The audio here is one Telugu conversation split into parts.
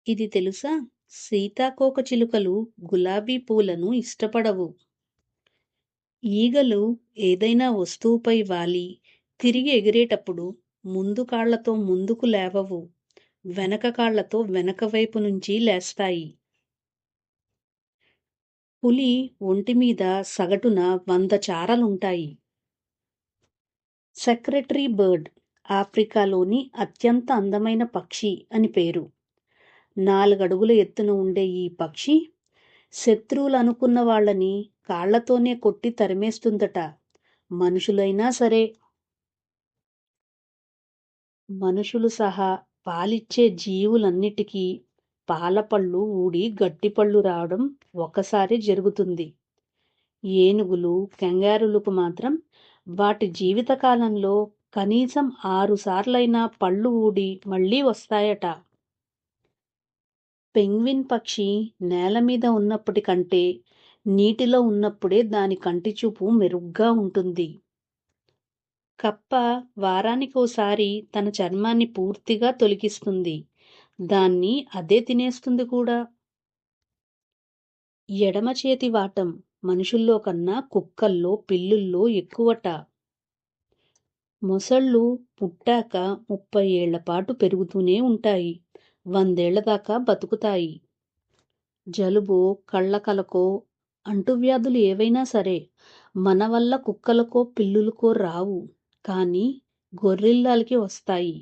ఇది తెలుసా? సీతాకోకచిలుకలు గులాబీ పూలను ఇష్టపడవు. ఈగలు ఏదైనా వస్తువుపై వాలి తిరిగి ఎగిరేటప్పుడు ముందు కాళ్లతో ముందుకు లేవవు. వెనక కాళ్లతో వెనక వైపు నుంచి లేస్తాయి. పులి ఒంటి మీద సగటున 100 చారలుంటాయి. సెక్రటరీ బర్డ్ ఆఫ్రికాలోని అత్యంత అందమైన పక్షి అని పేరు. 4 అడుగుల ఎత్తున ఉండే ఈ పక్షి శత్రువులనుకున్న వాళ్ళని కాళ్లతోనే కొట్టి తరిమేస్తుందట. మనుషులైనా సరే. మనుషులు సహా పాలిచ్చే జీవులన్నిటికీ పాలపళ్ళు ఊడి గట్టిపళ్ళు రావడం ఒకసారి జరుగుతుంది. ఏనుగులు, కంగారులకు మాత్రం వాటి జీవితకాలంలో కనీసం 6 సార్లైనా పళ్ళు ఊడి మళ్లీ వస్తాయట. పెంగ్విన్ పక్షి నేల మీద ఉన్నప్పటికంటే నీటిలో ఉన్నప్పుడే దాని కంటిచూపు మెరుగ్గా ఉంటుంది. కప్ప వారానికోసారి తన చర్మాన్ని పూర్తిగా తొలగిస్తుంది. దాన్ని అదే తినేస్తుంది కూడా. ఎడమ చేతి వాటం మనుషుల్లో కన్నా కుక్కల్లో, పిల్లుల్లో ఎక్కువట. మొసళ్ళు పుట్టాక 30 ఏళ్ల పాటు పెరుగుతూనే ఉంటాయి. 100 ఏళ్ల దాకా బతుకుతాయి. జలుబో, కళ్ళకలకో, అంటువ్యాధులు ఏవైనా సరే మన వల్ల కుక్కలకో పిల్లులకో రావు. కానీ గొర్రెల్లాలకి వస్తాయి.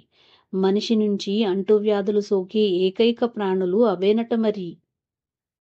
మనిషి నుంచి అంటువ్యాధులు సోకే ఏకైక ప్రాణులు అవేనట మరి.